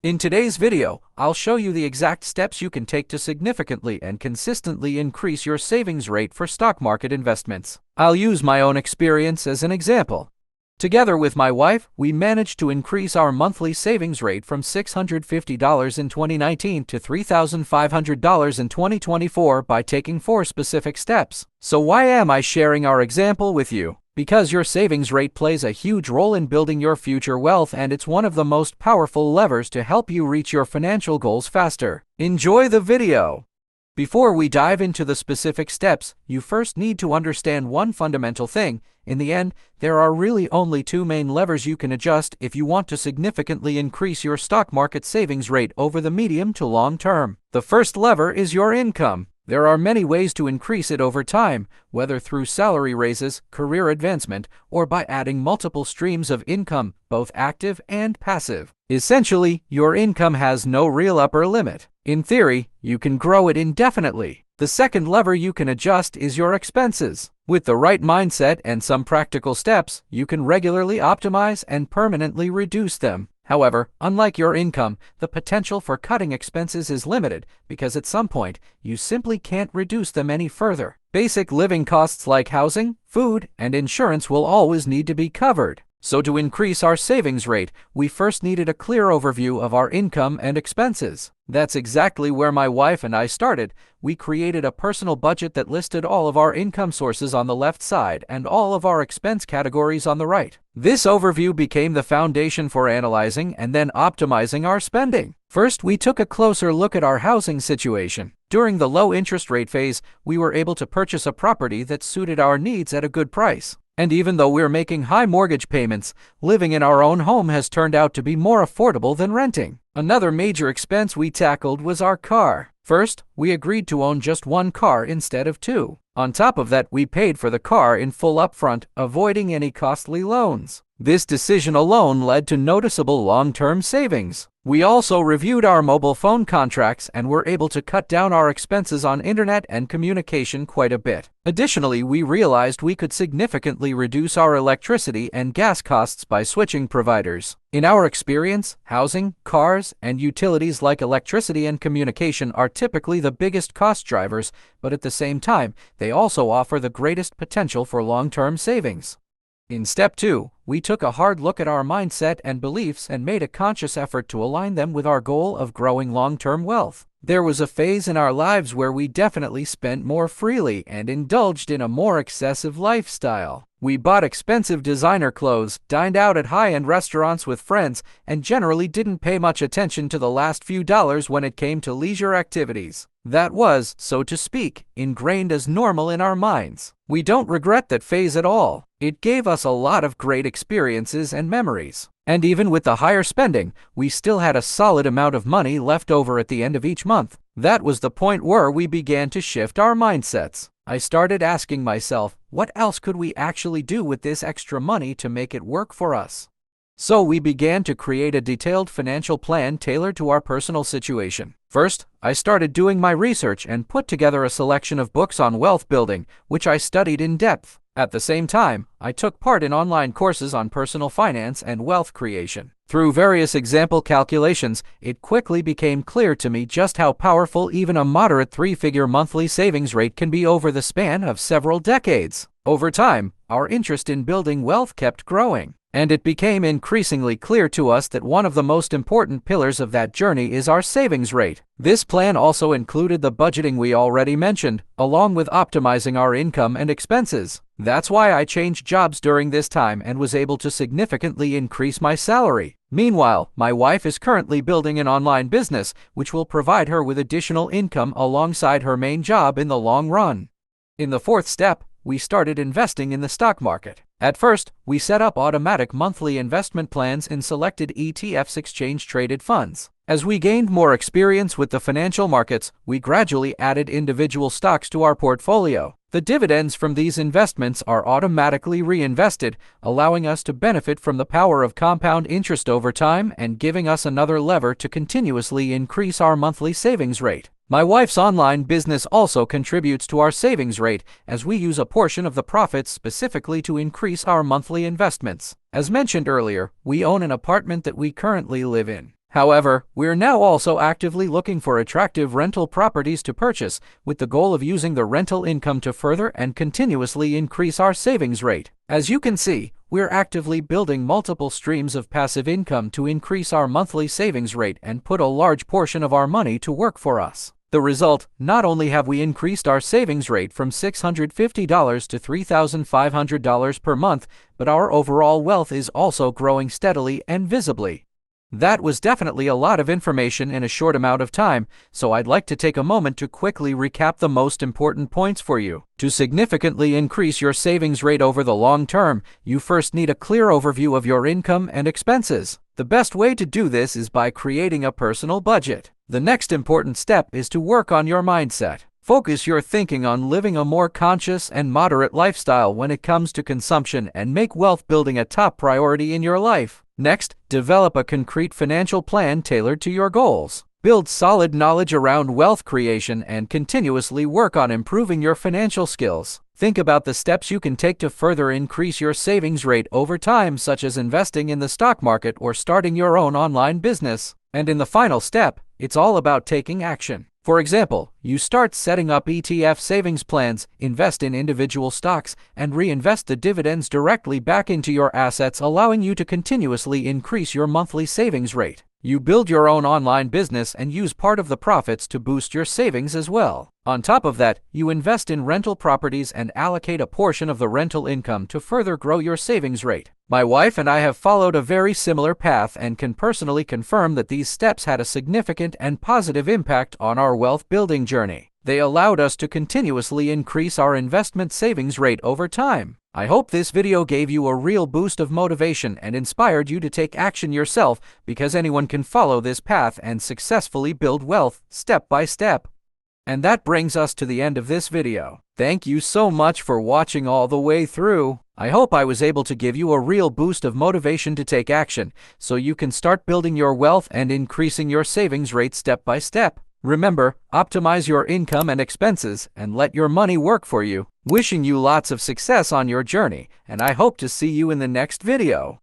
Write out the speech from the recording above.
In today's video, I'll show you the exact steps you can take to significantly and consistently increase your savings rate for stock market investments. I'll use my own experience as an example. Together with my wife, we managed to increase our monthly savings rate from $650 in 2019 to $3,500 in 2024 by taking 4 specific steps. So why am I sharing our example with you? Because your savings rate plays a huge role in building your future wealth, and it's one of the most powerful levers to help you reach your financial goals faster. Enjoy the video! Before we dive into the specific steps, you first need to understand one fundamental thing. In the end, there are really only 2 main levers you can adjust if you want to significantly increase your stock market savings rate over the medium to long term. The first lever is your income. There are many ways to increase it over time, whether through salary raises, career advancement, or by adding multiple streams of income, both active and passive. Essentially, your income has no real upper limit. In theory, you can grow it indefinitely. The second lever you can adjust is your expenses. With the right mindset and some practical steps, you can regularly optimize and permanently reduce them. However, unlike your income, the potential for cutting expenses is limited because at some point, you simply can't reduce them any further. Basic living costs like housing, food, and insurance will always need to be covered. So to increase our savings rate, we first needed a clear overview of our income and expenses. That's exactly where my wife and I started. We created a personal budget that listed all of our income sources on the left side and all of our expense categories on the right. This overview became the foundation for analyzing and then optimizing our spending. First, we took a closer look at our housing situation. During the low interest rate phase, we were able to purchase a property that suited our needs at a good price. And even though we're making high mortgage payments, living in our own home has turned out to be more affordable than renting. Another major expense we tackled was our car. First, we agreed to own just 1 car instead of 2. On top of that, we paid for the car in full upfront, avoiding any costly loans. This decision alone led to noticeable long-term savings. We also reviewed our mobile phone contracts and were able to cut down our expenses on internet and communication quite a bit. Additionally, we realized we could significantly reduce our electricity and gas costs by switching providers. In our experience, housing, cars, and utilities like electricity and communication are typically the biggest cost drivers, but at the same time, they also offer the greatest potential for long-term savings. In step 2, we took a hard look at our mindset and beliefs and made a conscious effort to align them with our goal of growing long-term wealth. There was a phase in our lives where we definitely spent more freely and indulged in a more excessive lifestyle. We bought expensive designer clothes, dined out at high-end restaurants with friends, and generally didn't pay much attention to the last few dollars when it came to leisure activities. That was, so to speak, ingrained as normal in our minds. We don't regret that phase at all. It gave us a lot of great experiences and memories. And even with the higher spending, we still had a solid amount of money left over at the end of each month. That was the point where we began to shift our mindsets. I started asking myself, what else could we actually do with this extra money to make it work for us? So we began to create a detailed financial plan tailored to our personal situation. First, I started doing my research and put together a selection of books on wealth building, which I studied in depth. At the same time, I took part in online courses on personal finance and wealth creation. Through various example calculations, it quickly became clear to me just how powerful even a moderate 3-figure monthly savings rate can be over the span of several decades. Over time, our interest in building wealth kept growing, and it became increasingly clear to us that one of the most important pillars of that journey is our savings rate. This plan also included the budgeting we already mentioned, along with optimizing our income and expenses. That's why I changed jobs during this time and was able to significantly increase my salary. Meanwhile, my wife is currently building an online business, which will provide her with additional income alongside her main job in the long run. In the 4th step, we started investing in the stock market. At first, we set up automatic monthly investment plans in selected ETFs, exchange-traded funds. As we gained more experience with the financial markets, we gradually added individual stocks to our portfolio. The dividends from these investments are automatically reinvested, allowing us to benefit from the power of compound interest over time and giving us another lever to continuously increase our monthly savings rate. My wife's online business also contributes to our savings rate, as we use a portion of the profits specifically to increase our monthly investments. As mentioned earlier, we own an apartment that we currently live in. However, we're now also actively looking for attractive rental properties to purchase, with the goal of using the rental income to further and continuously increase our savings rate. As you can see, we're actively building multiple streams of passive income to increase our monthly savings rate and put a large portion of our money to work for us. The result, not only have we increased our savings rate from $650 to $3,500 per month, but our overall wealth is also growing steadily and visibly. That was definitely a lot of information in a short amount of time, so I'd like to take a moment to quickly recap the most important points for you. To significantly increase your savings rate over the long term, you first need a clear overview of your income and expenses. The best way to do this is by creating a personal budget. The next important step is to work on your mindset. Focus your thinking on living a more conscious and moderate lifestyle when it comes to consumption and make wealth building a top priority in your life. Next, develop a concrete financial plan tailored to your goals. Build solid knowledge around wealth creation and continuously work on improving your financial skills. Think about the steps you can take to further increase your savings rate over time, such as investing in the stock market or starting your own online business. And in the final step, it's all about taking action. For example, you start setting up ETF savings plans, invest in individual stocks, and reinvest the dividends directly back into your assets, allowing you to continuously increase your monthly savings rate. You build your own online business and use part of the profits to boost your savings as well. On top of that, you invest in rental properties and allocate a portion of the rental income to further grow your savings rate. My wife and I have followed a very similar path and can personally confirm that these steps had a significant and positive impact on our wealth building journey. They allowed us to continuously increase our investment savings rate over time. I hope this video gave you a real boost of motivation and inspired you to take action yourself, because anyone can follow this path and successfully build wealth step by step. And that brings us to the end of this video. Thank you so much for watching all the way through. I hope I was able to give you a real boost of motivation to take action, so you can start building your wealth and increasing your savings rate step by step. Remember, optimize your income and expenses and let your money work for you. Wishing you lots of success on your journey, and I hope to see you in the next video.